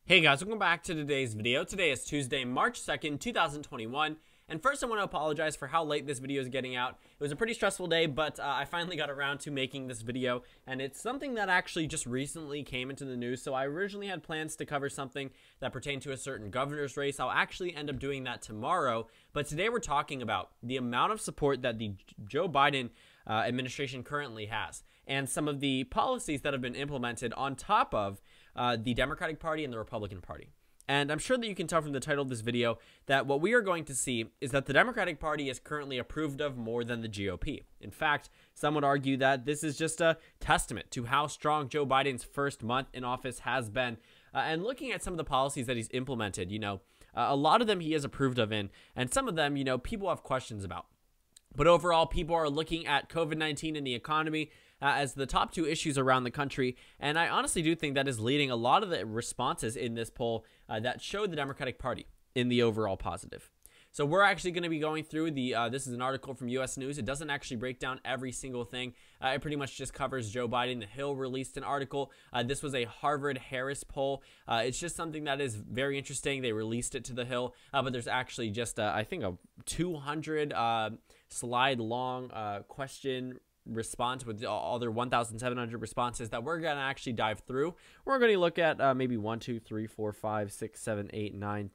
Hey guys, welcome back to today's video. Today is Tuesday, March 2nd, 2021. And first I want to apologize for how late this video is getting out. It was a pretty stressful day, but I finally got around to making this video. And it's something that actually just recently came into the news. So I originally had plans to cover something that pertained to a certain governor's race. I'll actually end up doing that tomorrow. But today we're talking about the amount of support that the Joe Biden administration currently has. And some of the policies that have been implemented on top of the Democratic Party and the Republican Party. And I'm sure that you can tell from the title of this video that what we are going to see is that the Democratic Party is currently approved of more than the GOP. In fact, some would argue that this is just a testament to how strong Joe Biden's first month in office has been. And looking at some of the policies that he's implemented, a lot of them he is approved of in, and some of them, people have questions about. But overall, people are looking at COVID-19 and the economy as the top two issues around the country. And I honestly do think that is leading a lot of the responses in this poll that showed the Democratic Party in the overall positive. So we're actually going to be going through this is an article from US News. It doesn't actually break down every single thing. It pretty much just covers Joe Biden. The Hill released an article. This was a Harvard-Harris poll. It's just something that is very interesting. They released it to the Hill, but there's actually just, I think, a 200 slide long question response with all their 1,700 responses that we're going to actually dive through. We're going to look at maybe 1, 2, 3, 4, 5, 6, 7, 8, 9,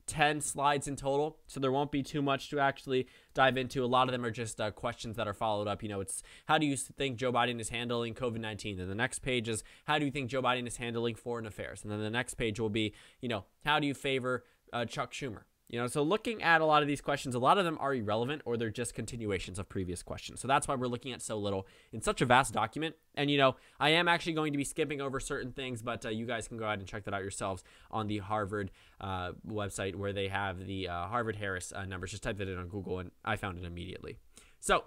10 slides in total. So there won't be too much to actually dive into. A lot of them are just questions that are followed up. It's how do you think Joe Biden is handling COVID-19? And the next page is how do you think Joe Biden is handling foreign affairs? And then the next page will be, how do you favor Chuck Schumer? So looking at a lot of these questions, a lot of them are irrelevant or they're just continuations of previous questions. So that's why we're looking at so little in such a vast document. And, I am actually going to be skipping over certain things, but you guys can go ahead and check that out yourselves on the Harvard website where they have the Harvard-Harris numbers. Just type that in on Google and I found it immediately. So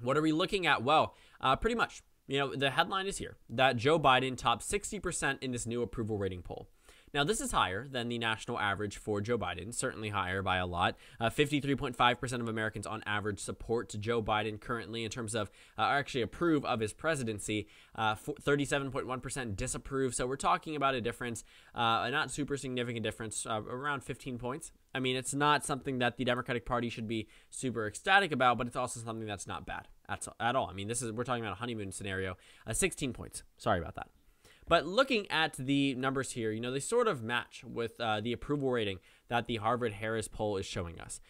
what are we looking at? Well, pretty much, the headline is here that Joe Biden tops 60% in this new approval rating poll. Now, this is higher than the national average for Joe Biden, certainly higher by a lot. 53.5% of Americans on average support Joe Biden currently in terms of actually approve of his presidency. 37.1% disapprove. So we're talking about a difference, a not super significant difference, around 15 points. I mean, it's not something that the Democratic Party should be super ecstatic about, but it's also something that's not bad at all. I mean, we're talking about a honeymoon scenario. 16 points. Sorry about that. But looking at the numbers here, they sort of match with the approval rating that the Harvard-Harris poll is showing us.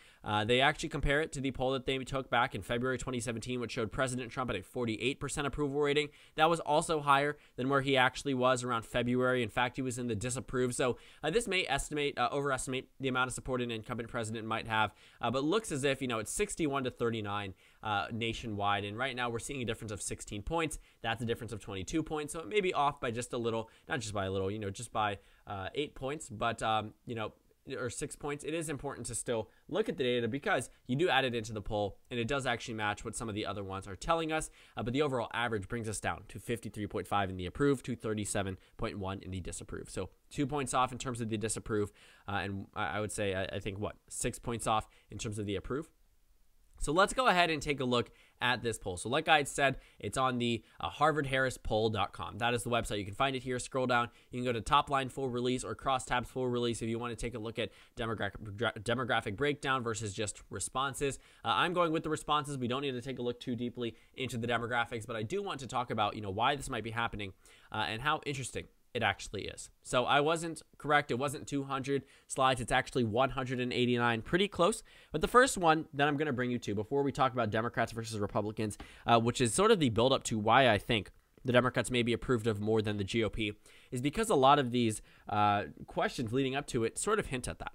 They actually compare it to the poll that they took back in February 2017, which showed President Trump at a 48% approval rating. That was also higher than where he actually was around February. In fact, he was in the disapprove. So this may overestimate the amount of support an incumbent president might have, but looks as if, it's 61 to 39 nationwide. And right now we're seeing a difference of 16 points. That's a difference of 22 points. So it may be off by just a little, not just by a little, just by 8 points, but, or 6 points. It is important to still look at the data because you do add it into the poll and it does actually match what some of the other ones are telling us. But the overall average brings us down to 53.5 in the approve to 37.1 in the disapprove. So 2 points off in terms of the disapprove. And I would say, I think 6 points off in terms of the approve. So let's go ahead and take a look at this poll. So like I had said, it's on the HarvardHarrisPoll.com. That is the website. You can find it here. Scroll down. You can go to top line full release or crosstabs full release if you want to take a look at demographic breakdown versus just responses. I'm going with the responses. We don't need to take a look too deeply into the demographics, but I do want to talk about why this might be happening and how interesting it actually is. So I wasn't correct. It wasn't 200 slides. It's actually 189, pretty close. But the first one that I'm going to bring you to before we talk about Democrats versus Republicans, which is sort of the buildup to why I think the Democrats may be approved of more than the GOP, is because a lot of these questions leading up to it sort of hint at that.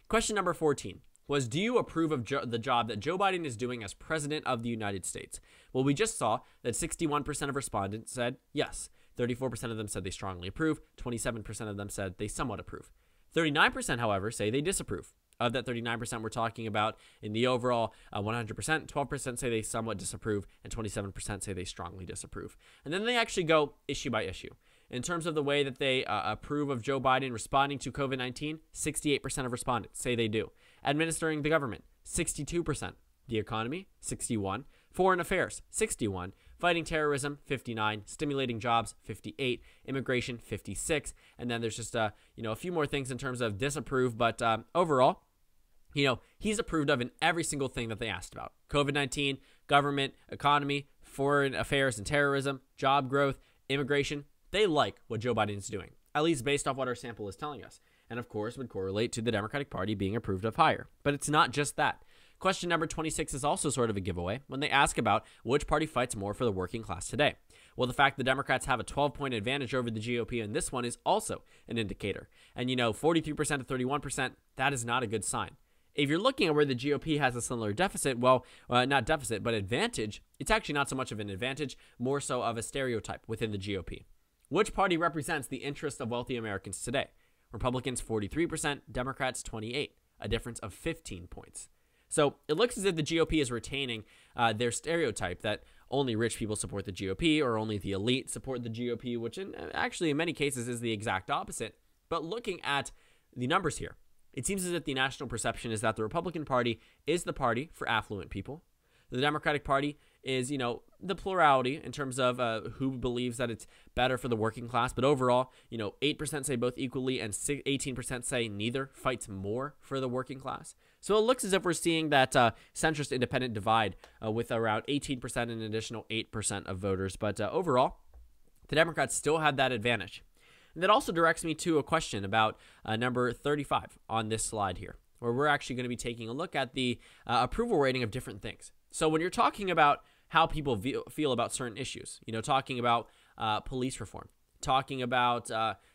Question number 14 was, do you approve of the job that Joe Biden is doing as president of the United States? Well, we just saw that 61% of respondents said yes. 34% of them said they strongly approve. 27% of them said they somewhat approve. 39%, however, say they disapprove. Of that 39% we're talking about in the overall 100%, 12% say they somewhat disapprove, and 27% say they strongly disapprove. And then they actually go issue by issue. In terms of the way that they approve of Joe Biden responding to COVID-19, 68% of respondents say they do. Administering the government, 62%. The economy, 61%. Foreign affairs, 61%. Fighting terrorism, 59. Stimulating jobs, 58. Immigration, 56. And then there's just, a few more things in terms of disapprove. But overall, he's approved of in every single thing that they asked about. COVID-19, government, economy, foreign affairs and terrorism, job growth, immigration. They like what Joe Biden is doing, at least based off what our sample is telling us. And of course, would correlate to the Democratic Party being approved of higher. But it's not just that. Question number 26 is also sort of a giveaway when they ask about which party fights more for the working class today. Well, the fact the Democrats have a 12-point advantage over the GOP in this one is also an indicator. And 43% to 31%, that is not a good sign. If you're looking at where the GOP has a similar deficit, well, not deficit, but advantage, it's actually not so much of an advantage, more so of a stereotype within the GOP. Which party represents the interests of wealthy Americans today? Republicans 43%, Democrats 28%, a difference of 15 points. So it looks as if the GOP is retaining their stereotype that only rich people support the GOP or only the elite support the GOP, which actually in many cases is the exact opposite. But looking at the numbers here, it seems as if the national perception is that the Republican Party is the party for affluent people. The Democratic Party is, the plurality in terms of who believes that it's better for the working class. But overall, 8% say both equally and 18% say neither fights more for the working class. So it looks as if we're seeing that centrist independent divide with around 18% and an additional 8% of voters. But overall, the Democrats still have that advantage. And that also directs me to a question about number 35 on this slide here, where we're actually going to be taking a look at the approval rating of different things. So when you're talking about how people feel about certain issues, talking about police reform, talking about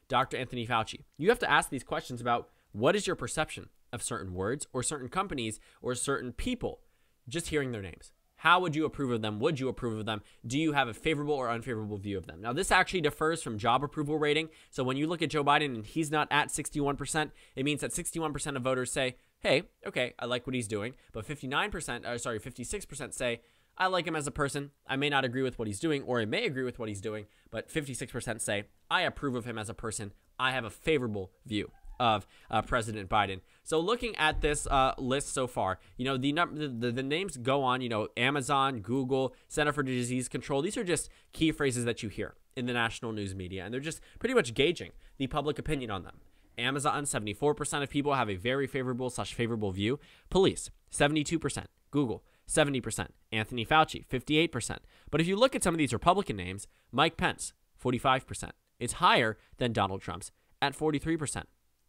Dr. Anthony Fauci, you have to ask these questions about what is your perception of certain words or certain companies or certain people, just hearing their names. How would you approve of them? Would you approve of them? Do you have a favorable or unfavorable view of them? Now, this actually differs from job approval rating. So when you look at Joe Biden and he's not at 61%, it means that 61% of voters say, hey, okay, I like what he's doing. But 56% say, I like him as a person. I may not agree with what he's doing, or I may agree with what he's doing, but 56% say, I approve of him as a person. I have a favorable view of President Biden. So looking at this list so far, the names go on, Amazon, Google, Center for Disease Control. These are just key phrases that you hear in the national news media, and they're just pretty much gauging the public opinion on them. Amazon, 74% of people have a very favorable/favorable view. Police, 72%. Google, 70%. Anthony Fauci, 58%. But if you look at some of these Republican names, Mike Pence, 45%. It's higher than Donald Trump's at 43%.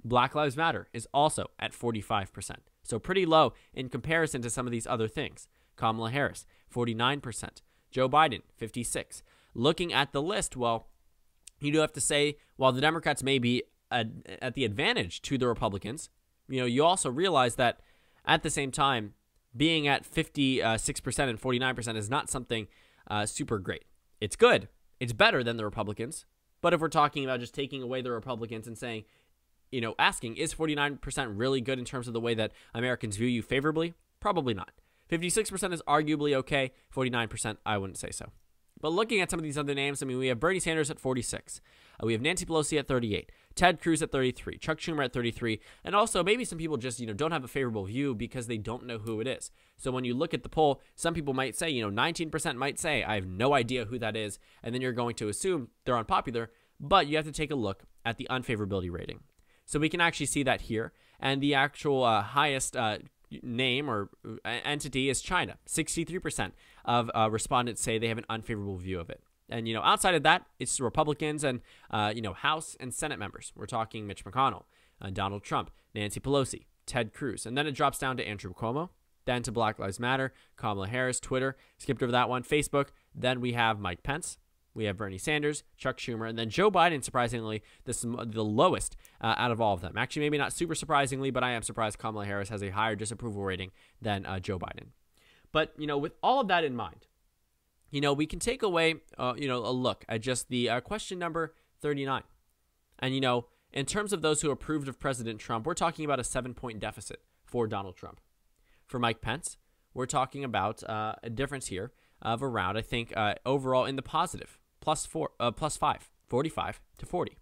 Black Lives Matter is also at 45%. So pretty low in comparison to some of these other things. Kamala Harris, 49%. Joe Biden, 56%. Looking at the list, well, you do have to say, while the Democrats may be at the advantage to the Republicans, you also realize that at the same time, being at 56% and 49% is not something super great. It's good. It's better than the Republicans. But if we're talking about just taking away the Republicans and saying, asking, is 49% really good in terms of the way that Americans view you favorably? Probably not. 56% is arguably okay. 49%, I wouldn't say so. But looking at some of these other names, we have Bernie Sanders at 46. We have Nancy Pelosi at 38. Ted Cruz at 33. Chuck Schumer at 33. And also, maybe some people just, don't have a favorable view because they don't know who it is. So when you look at the poll, some people might say, 19% might say, I have no idea who that is. And then you're going to assume they're unpopular. But you have to take a look at the unfavorability rating. So we can actually see that here. And the actual highest name or entity is China. 63% of respondents say they have an unfavorable view of it. And, outside of that, it's Republicans and, House and Senate members. We're talking Mitch McConnell, Donald Trump, Nancy Pelosi, Ted Cruz. And then it drops down to Andrew Cuomo, then to Black Lives Matter, Kamala Harris, Twitter, skipped over that one, Facebook. Then we have Mike Pence. We have Bernie Sanders, Chuck Schumer, and then Joe Biden, surprisingly, this is the lowest out of all of them. Actually, maybe not super surprisingly, but I am surprised Kamala Harris has a higher disapproval rating than Joe Biden. But, with all of that in mind, we can take away, a look at just the question number 39. And, in terms of those who approved of President Trump, we're talking about a 7-point deficit for Donald Trump. For Mike Pence, we're talking about a difference here of around, I think, overall in the positive, plus 5, 45 to 40.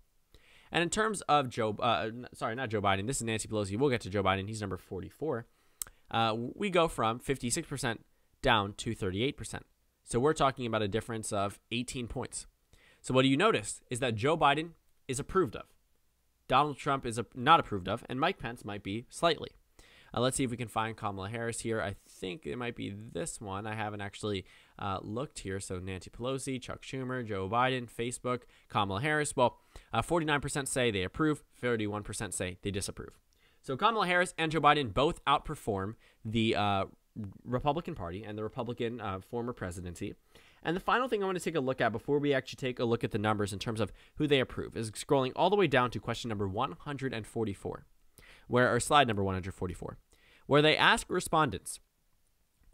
And in terms of not Joe Biden, this is Nancy Pelosi. We'll get to Joe Biden. He's number 44. We go from 56% down to 38%. So we're talking about a difference of 18 points. So what do you notice is that Joe Biden is approved of. Donald Trump is not approved of, and Mike Pence might be slightly. Let's see if we can find Kamala Harris here. I think it might be this one. I haven't actually looked here. So Nancy Pelosi, Chuck Schumer, Joe Biden, Facebook, Kamala Harris. Well, 49% say they approve, 31% say they disapprove. So Kamala Harris and Joe Biden both outperform the Republican Party and the Republican former presidency. And the final thing I want to take a look at before we actually take a look at the numbers in terms of who they approve is scrolling all the way down to question number 144, or slide number 144, where they ask respondents,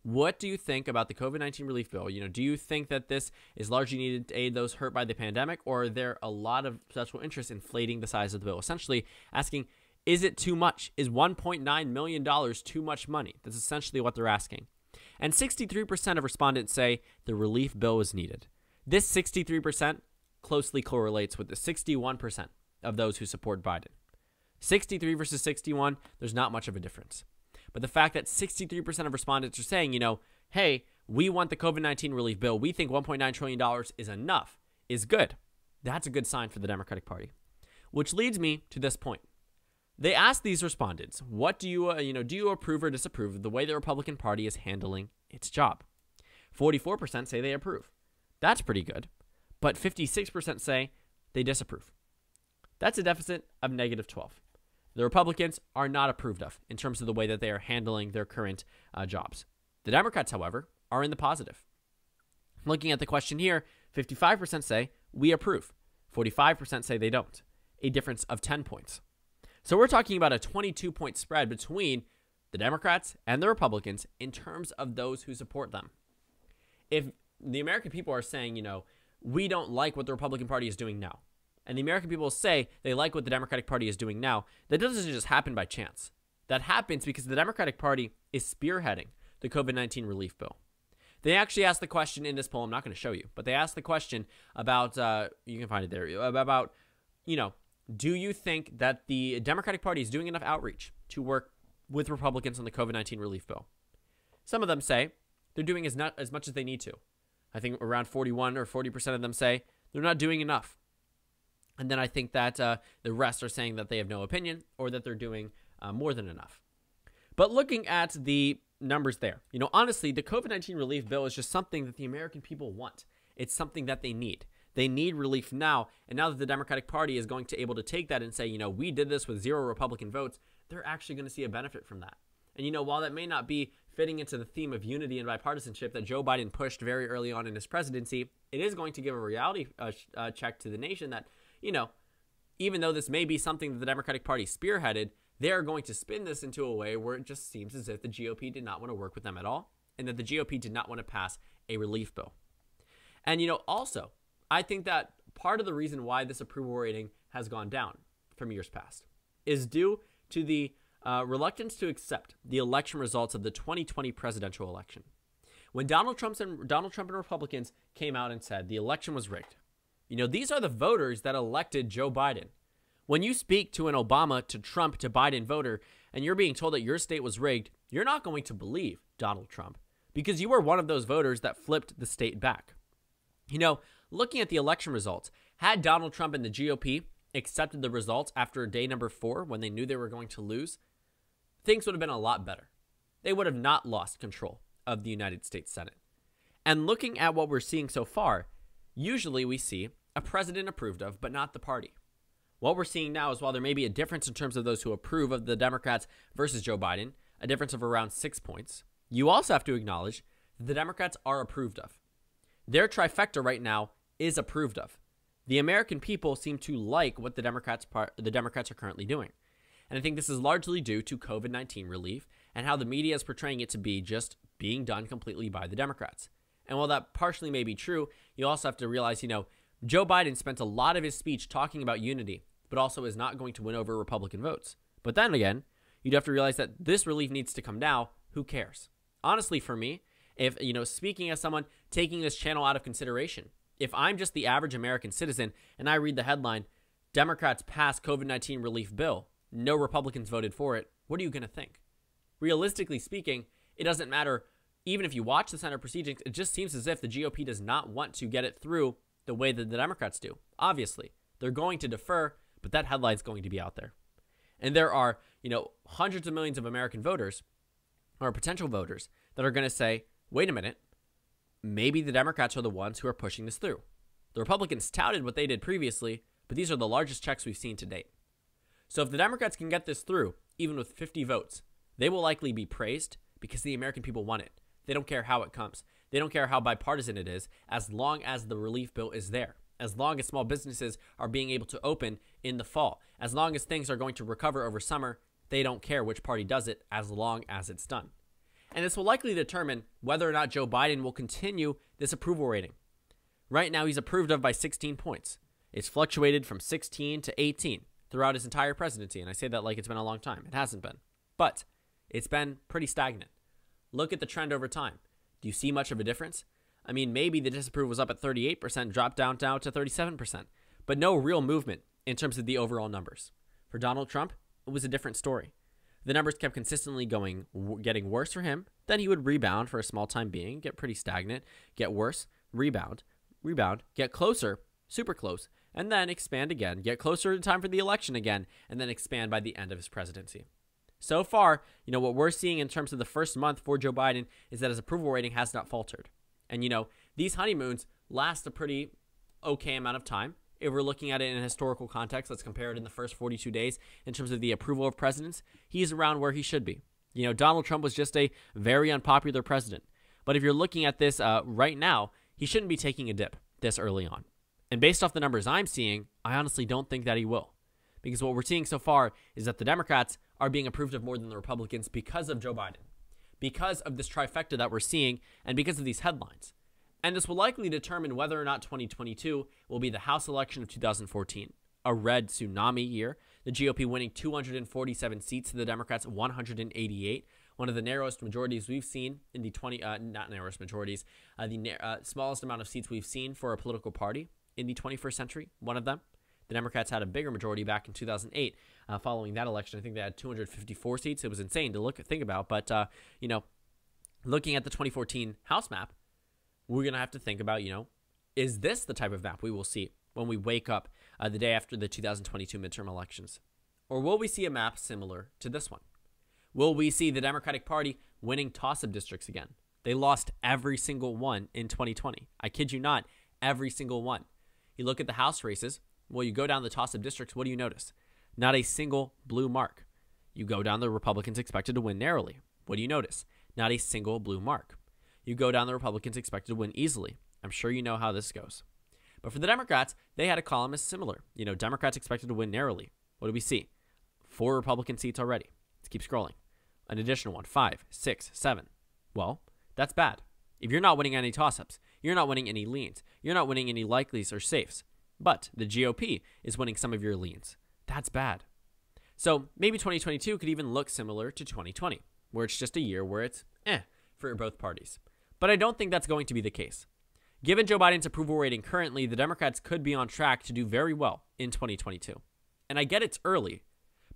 what do you think about the COVID-19 relief bill? Do you think that this is largely needed to aid those hurt by the pandemic, or are there a lot of special interests inflating the size of the bill? Essentially asking, is it too much? Is $1.9 million too much money? That's essentially what they're asking. And 63% of respondents say the relief bill is needed. This 63% closely correlates with the 61% of those who support Biden. 63 versus 61, there's not much of a difference. But the fact that 63% of respondents are saying, hey, we want the COVID-19 relief bill, we think $1.9 trillion is enough, is good. That's a good sign for the Democratic Party. Which leads me to this point. They asked these respondents, what do you, do you approve or disapprove of the way the Republican Party is handling its job? 44% say they approve. That's pretty good. But 56% say they disapprove. That's a deficit of -12. The Republicans are not approved of in terms of the way that they are handling their current jobs. The Democrats, however, are in the positive. Looking at the question here, 55% say we approve. 45% say they don't. A difference of 10 points. So we're talking about a 22-point spread between the Democrats and the Republicans in terms of those who support them. If the American people are saying, we don't like what the Republican Party is doing now, and the American people say they like what the Democratic Party is doing now, that doesn't just happen by chance. That happens because the Democratic Party is spearheading the COVID-19 relief bill. They actually asked the question in this poll, I'm not going to show you, but they asked the question about, you can find it there, about, do you think that the Democratic Party is doing enough outreach to work with Republicans on the COVID-19 relief bill? Some of them say they're doing as much as they need to. I think around 41 or 40% of them say they're not doing enough. And then I think that the rest are saying that they have no opinion or that they're doing more than enough. But looking at the numbers there, honestly, the COVID-19 relief bill is just something that the American people want. It's something that they need. They need relief now, and now that the Democratic Party is going to able to take that and say, we did this with 0 Republican votes, they're actually going to see a benefit from that. And while that may not be fitting into the theme of unity and bipartisanship that Joe Biden pushed very early on in his presidency, it is going to give a reality check to the nation that, even though this may be something that the Democratic Party spearheaded, they are going to spin this into a way where it just seems as if the GOP did not want to work with them at all, and that the GOP did not want to pass a relief bill. And, also, I think that part of the reason why this approval rating has gone down from years past is due to the reluctance to accept the election results of the 2020 presidential election. When Donald Trump and Republicans came out and said the election was rigged, these are the voters that elected Joe Biden. When you speak to an Obama to Trump to Biden voter and you're being told that your state was rigged, you're not going to believe Donald Trump because you were one of those voters that flipped the state back. Looking at the election results, had Donald Trump and the GOP accepted the results after day number 4 when they knew they were going to lose, things would have been a lot better. They would have not lost control of the United States Senate. And looking at what we're seeing so far, usually we see a president approved of, but not the party. What we're seeing now is while there may be a difference in terms of those who approve of the Democrats versus Joe Biden, a difference of around 6 points, you also have to acknowledge that the Democrats are approved of. Their trifecta right now is approved of. The American people seem to like what the Democrats are currently doing. And I think this is largely due to COVID-19 relief and how the media is portraying it to be just being done completely by the Democrats. And while that partially may be true, you also have to realize, Joe Biden spent a lot of his speech talking about unity, but also is not going to win over Republican votes. But then again, you'd have to realize that this relief needs to come now. Who cares? Honestly, for me, if, speaking as someone taking this channel out of consideration, if I'm just the average American citizen and I read the headline, Democrats pass COVID-19 relief bill, no Republicans voted for it, what are you going to think? Realistically speaking, it doesn't matter even if you watch the Senate proceedings, it just seems as if the GOP does not want to get it through the way that the Democrats do. Obviously, they're going to defer, but that headline's going to be out there. And there are, hundreds of millions of American voters or potential voters that are going to say, wait a minute, maybe the Democrats are the ones who are pushing this through. The Republicans touted what they did previously, but these are the largest checks we've seen to date. So if the Democrats can get this through, even with 50 votes, they will likely be praised because the American people want it. They don't care how it comes. They don't care how bipartisan it is, as long as the relief bill is there, as long as small businesses are being able to open in the fall, as long as things are going to recover over summer. They don't care which party does it as long as it's done. And this will likely determine whether or not Joe Biden will continue this approval rating. Right now, he's approved of by 16 points. It's fluctuated from 16 to 18 throughout his entire presidency, and I say that like it's been a long time. It hasn't been, but it's been pretty stagnant. Look at the trend over time. Do you see much of a difference? I mean, maybe the disapproval was up at 38%, dropped down now to 37%, but no real movement in terms of the overall numbers. For Donald Trump, it was a different story. The numbers kept consistently getting worse for him. Then he would rebound for a small time being, get pretty stagnant, get worse, rebound, get closer, super close, and then expand again, get closer to time for the election again, and then expand by the end of his presidency. So far, what we're seeing in terms of the first month for Joe Biden is that his approval rating has not faltered. And, these honeymoons last a pretty okay amount of time. If we're looking at it in a historical context, let's compare it in the first 42 days in terms of the approval of presidents. He's around where he should be. Donald Trump was just a very unpopular president. But if you're looking at this right now, he shouldn't be taking a dip this early on. And based off the numbers I'm seeing, I honestly don't think that he will. Because what we're seeing so far is that the Democrats are being approved of more than the Republicans because of Joe Biden, because of this trifecta that we're seeing, and because of these headlines. And this will likely determine whether or not 2022 will be the House election of 2014, a red tsunami year, the GOP winning 247 seats to the Democrats 188, one of the narrowest majorities we've seen in the smallest amount of seats we've seen for a political party in the 21st century, one of them. The Democrats had a bigger majority back in 2008 following that election. I think they had 254 seats. It was insane to think about. But, looking at the 2014 House map, we're going to have to think about, is this the type of map we will see when we wake up the day after the 2022 midterm elections? Or will we see a map similar to this one? Will we see the Democratic Party winning toss-up districts again? They lost every single one in 2020. I kid you not, every single one. You look at the House races. Well, you go down the toss-up districts, what do you notice? Not a single blue mark. You go down the Republicans expected to win narrowly. What do you notice? Not a single blue mark. You go down the Republicans expected to win easily. I'm sure you know how this goes. But for the Democrats, they had a column as similar. Democrats expected to win narrowly. What do we see? 4 Republican seats already. Let's keep scrolling. An additional one, 5, 6, 7. Well, that's bad. If you're not winning any toss-ups, you're not winning any leans, you're not winning any likelies or safes. But the GOP is winning some of your leans. That's bad. So maybe 2022 could even look similar to 2020, where it's just a year where it's for both parties. But I don't think that's going to be the case. Given Joe Biden's approval rating currently, the Democrats could be on track to do very well in 2022. And I get it's early,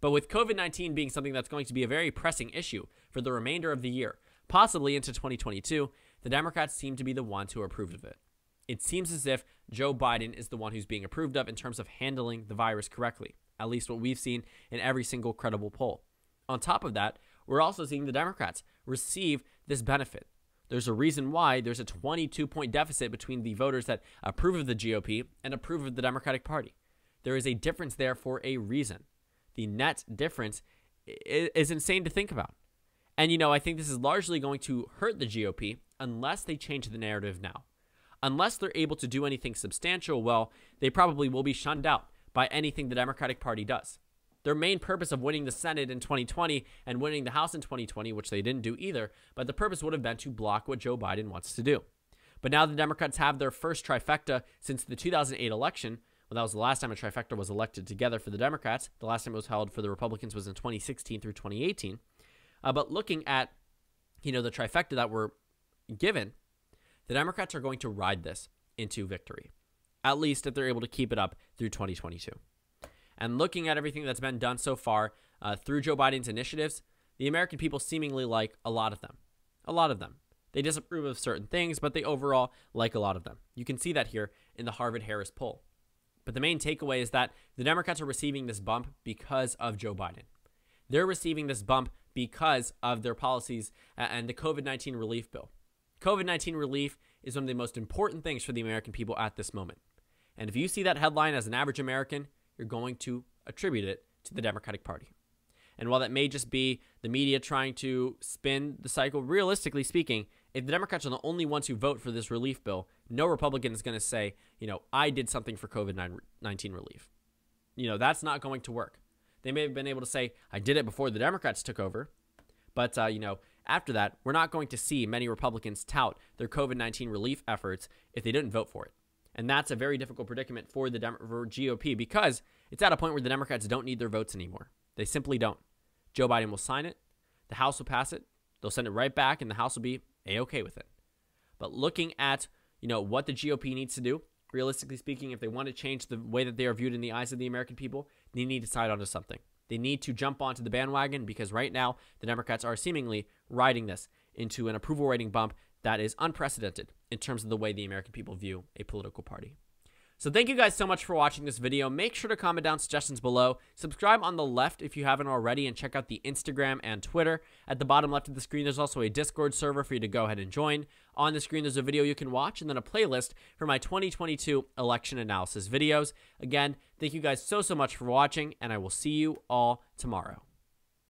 but with COVID-19 being something that's going to be a very pressing issue for the remainder of the year, possibly into 2022, the Democrats seem to be the ones who are approved of it. It seems as if Joe Biden is the one who's being approved of in terms of handling the virus correctly, at least what we've seen in every single credible poll. On top of that, we're also seeing the Democrats receive this benefit. There's a reason why there's a 22-point deficit between the voters that approve of the GOP and approve of the Democratic Party. There is a difference there for a reason. The net difference is insane to think about. And, I think this is largely going to hurt the GOP unless they change the narrative now. Unless they're able to do anything substantial, well, they probably will be shunned out by anything the Democratic Party does. Their main purpose of winning the Senate in 2020 and winning the House in 2020, which they didn't do either, but the purpose would have been to block what Joe Biden wants to do. But now the Democrats have their first trifecta since the 2008 election. Well, that was the last time a trifecta was elected together for the Democrats. The last time it was held for the Republicans was in 2016 through 2018. But looking at, the trifecta that were given, the Democrats are going to ride this into victory, at least if they're able to keep it up through 2022. And looking at everything that's been done so far through Joe Biden's initiatives, the American people seemingly like a lot of them. They disapprove of certain things, but they overall like a lot of them. You can see that here in the Harvard-Harris poll. But the main takeaway is that the Democrats are receiving this bump because of Joe Biden. They're receiving this bump because of their policies and the COVID-19 relief bill. COVID-19 relief is one of the most important things for the American people at this moment. And if you see that headline as an average American, you're going to attribute it to the Democratic Party. And while that may just be the media trying to spin the cycle, realistically speaking, if the Democrats are the only ones who vote for this relief bill, no Republican is going to say, I did something for COVID-19 relief. That's not going to work. They may have been able to say, I did it before the Democrats took over. But, after that, we're not going to see many Republicans tout their COVID-19 relief efforts if they didn't vote for it. And that's a very difficult predicament for the GOP because it's at a point where the Democrats don't need their votes anymore. They simply don't. Joe Biden will sign it. The House will pass it. They'll send it right back, and the House will be A-okay with it. But looking at, what the GOP needs to do, realistically speaking, if they want to change the way that they are viewed in the eyes of the American people, they need to decide onto something. They need to jump onto the bandwagon because right now the Democrats are seemingly riding this into an approval rating bump that is unprecedented in terms of the way the American people view a political party. So thank you guys so much for watching this video. Make sure to comment down suggestions below. Subscribe on the left if you haven't already, and check out the Instagram and Twitter. At the bottom left of the screen, there's also a Discord server for you to go ahead and join. On the screen, there's a video you can watch, and then a playlist for my 2022 election analysis videos. Again, thank you guys so much for watching, and I will see you all tomorrow.